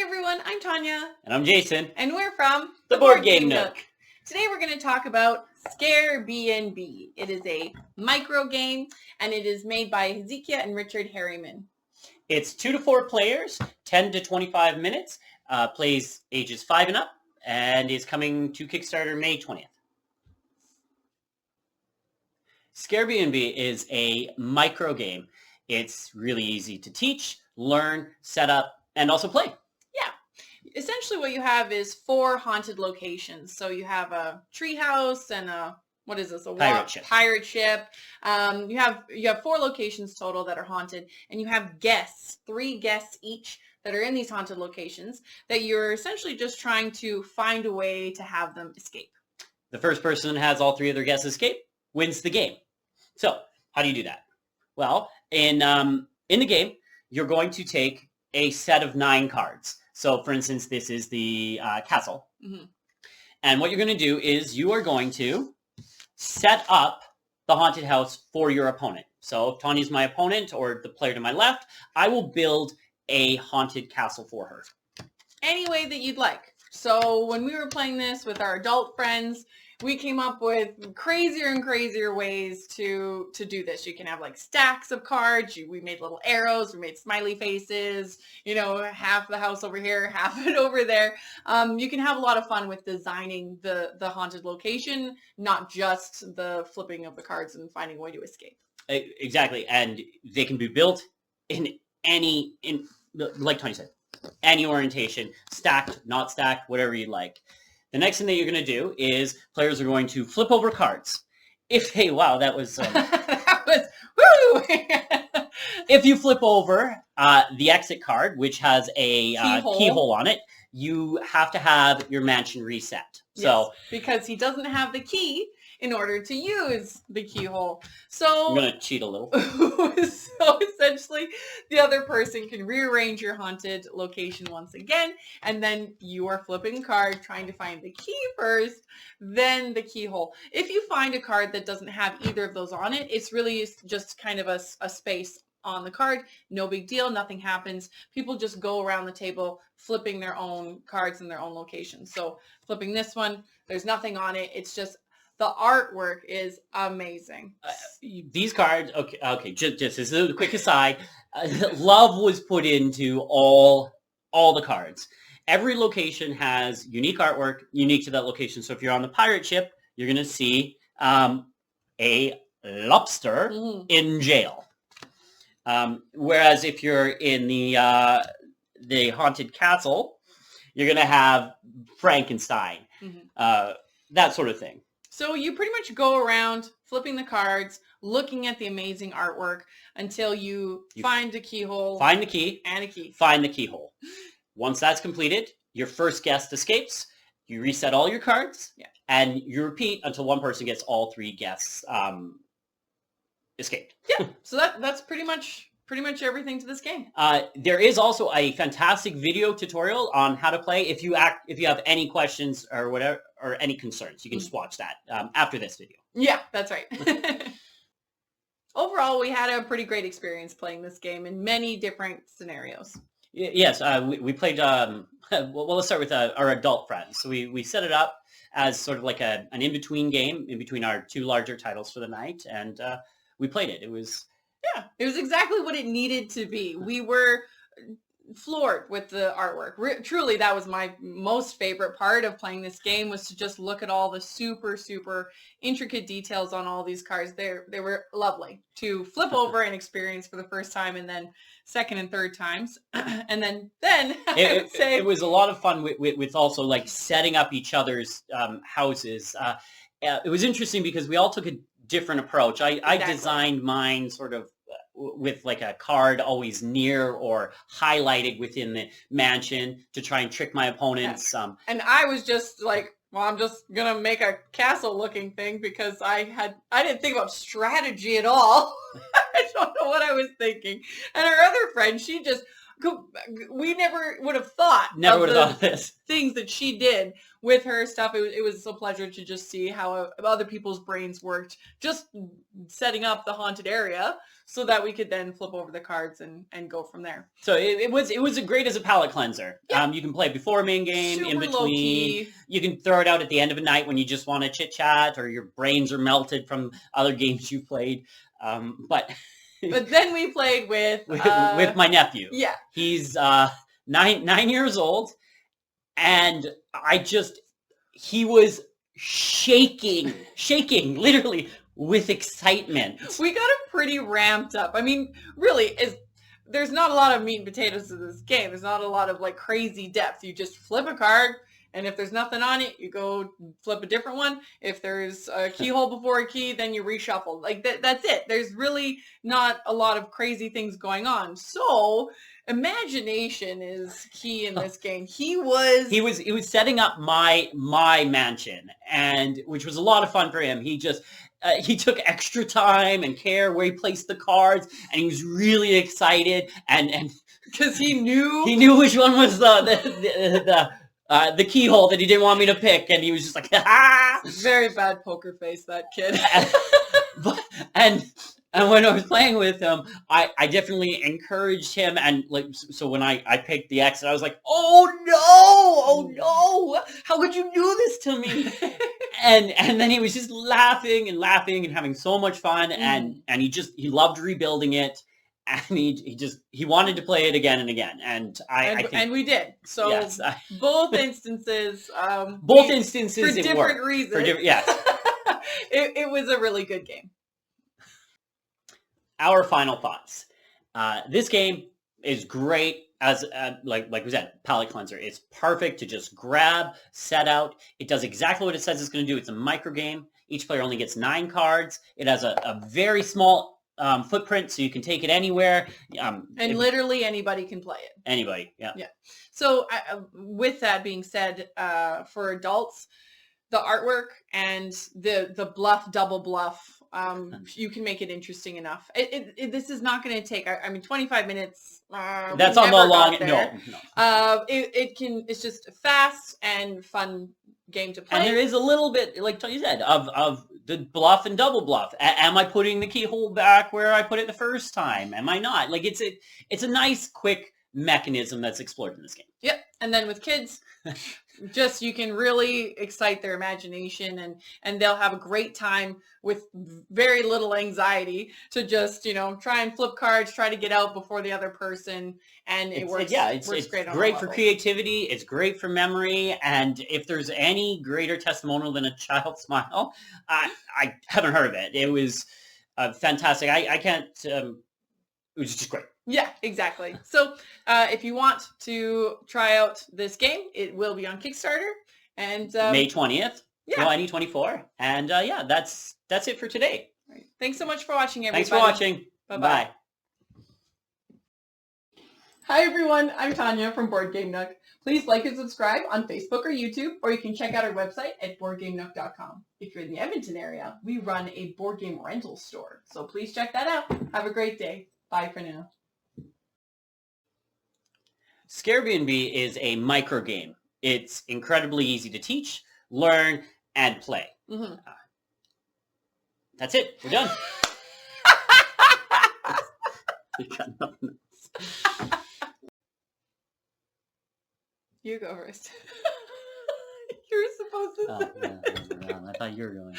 everyone, I'm Tanya. And I'm Jason. And we're from the Board Game Nook. Today we're going to talk about Scare BnB. It is a micro game and it is made by Hezekiah and Richard Harrimann. It's 2 to 4 players, 10 to 25 minutes, plays ages 5 and up, and is coming to Kickstarter May 20th. Scare BnB is a micro game. It's really easy to teach, learn, set up, and also play. Yeah. Essentially what you have is 4 haunted locations. So you have a tree house and a, what is this? A pirate ship. You have 4 locations total that are haunted, and you have guests, 3 guests each that are in these haunted locations that you're essentially just trying to find a way to have them escape. The first person that has all 3 of their guests escape wins the game. So how do you do that? Well, in the game, you're going to take a set of 9 cards. So, for instance, this is the castle. Mm-hmm. And what you're going to do is you are going to set up the haunted house for your opponent. So if Tanya's my opponent or the player to my left, I will build a haunted castle for her. Any way that you'd like. So when we were playing this with our adult friends, we came up with crazier and crazier ways to do this. You can have like stacks of cards. We made little arrows. We made smiley faces. You know, half the house over here, half it over there. You can have a lot of fun with designing the haunted location, not just the flipping of the cards and finding a way to escape. Exactly, and they can be built in like Tony said, any orientation, stacked, not stacked, whatever you like. The next thing that you're going to do is players are going to flip over cards. Wow, that was... that was, woo! If you flip over the exit card, which has a keyhole on it, you have to have your mansion reset. Yes, so because he doesn't have the key in order to use the keyhole. So I'm going to cheat a little. So essentially, the other person can rearrange your haunted location once again, and then you are flipping a card, trying to find the key first, then the keyhole. If you find a card that doesn't have either of those on it, it's really just kind of a space on the card. No big deal. Nothing happens. People just go around the table flipping their own cards in their own location. So flipping this one, there's nothing on it. It's just the artwork is amazing. These cards, okay. Just as a quick aside, love was put into all the cards. Every location has unique artwork, unique to that location. So if you're on the pirate ship, you're going to see a lobster in jail. Whereas if you're in the haunted castle, you're going to have Frankenstein, that sort of thing. So you pretty much go around flipping the cards, looking at the amazing artwork until you find a keyhole. Find the key. And a key. Find the keyhole. Once that's completed, your first guest escapes. You reset all your cards. Yeah. And you repeat until one person gets all 3 guests escaped. Yeah. So that's pretty much everything to this game. There is also a fantastic video tutorial on how to play. If you have any questions or whatever, or any concerns, you can just watch that after this video. Yeah, that's right. Overall, we had a pretty great experience playing this game in many different scenarios. Yes, we played, well, let's start with our adult friends. So we set it up as sort of like an in-between game, in between our 2 larger titles for the night, and we played it. It was exactly what it needed to be. We were floored with the artwork. Truly, that was my most favorite part of playing this game, was to just look at all the super, super intricate details on all these cards. They were lovely to flip over and experience for the first time, and then second and third times. And then I would say it was a lot of fun with also like setting up each other's houses. It was interesting because we all took a different approach. I designed mine sort of with like a card always near or highlighted within the mansion to try and trick my opponents. Yeah. And I was just like, well, I'm just gonna make a castle looking thing because I didn't think about strategy at all. I don't know what I was thinking. And our other friend, we never would have thought of this things that she did with her stuff. It was a pleasure to just see how other people's brains worked, just setting up the haunted area. so that we could then flip over the cards and go from there. So it was great as a palate cleanser. Yeah. You can play it before main game, Super in between. low-key. You can throw it out at the end of a night when you just want to chit chat or your brains are melted from other games you've played. But then we played with my nephew. Yeah. He's 9 years old, and he was shaking literally with excitement. We got him pretty ramped up. I mean, really, there's not a lot of meat and potatoes to this game. There's not a lot of like crazy depth. You just flip a card, and if there's nothing on it, you go flip a different one. If there's a keyhole before a key, then you reshuffle. Like that's it. There's really not a lot of crazy things going on. So imagination is key in this game. He was setting up my mansion, and which was a lot of fun for him. He just he took extra time and care where he placed the cards, and he was really excited, and because he knew which one was the keyhole that he didn't want me to pick, and he was just like, ah! Very bad poker face, that kid. And when I was playing with him, I definitely encouraged him, and like, so when I picked the exit, I was like, oh no, how could you do this to me? and then he was just laughing and having so much fun, and he loved rebuilding it. And he wanted to play it again and again, and I think, we did. So yes, both instances, for different reasons. Yes, it was a really good game. Our final thoughts. This game is great as like we said, palate cleanser. It's perfect to just grab, set out. It does exactly what it says it's going to do. It's a micro game. Each player only gets 9 cards. It has a very small footprint, so you can take it anywhere. And literally anybody can play it. Anybody, yeah. Yeah. So with that being said, for adults, the artwork and the bluff, double bluff, you can make it interesting enough. This is not going to take, 25 minutes. That's on the long, no. It's just a fast and fun game to play. And there is a little bit, like Tony said, of the bluff and double bluff. Am I putting the keyhole back where I put it the first time? Am I not? Like, it's a nice, quick mechanism that's explored in this game. Yep. And then with kids, just you can really excite their imagination, and they'll have a great time with very little anxiety to just, try and flip cards, try to get out before the other person, and it works. Yeah, it's great. Great for creativity. It's great for memory, and if there's any greater testimonial than a child's smile, I haven't heard of it. It was fantastic. I can't. It was just great. Yeah, exactly. So if you want to try out this game, it will be on Kickstarter. And May 20th, yeah. 2024. And yeah, that's it for today. Right. Thanks so much for watching, everybody. Thanks for watching. Bye-bye. Bye. Hi, everyone. I'm Tanya from Board Game Nook. Please like and subscribe on Facebook or YouTube, or you can check out our website at boardgamenook.com. If you're in the Edmonton area, we run a board game rental store. So please check that out. Have a great day. Bye for now. BnB is a micro game. It's incredibly easy to teach, learn, and play. Mm-hmm. That's it. We're done. You got nothing else. You go first. You're supposed to. Oh, yeah, I thought you were going.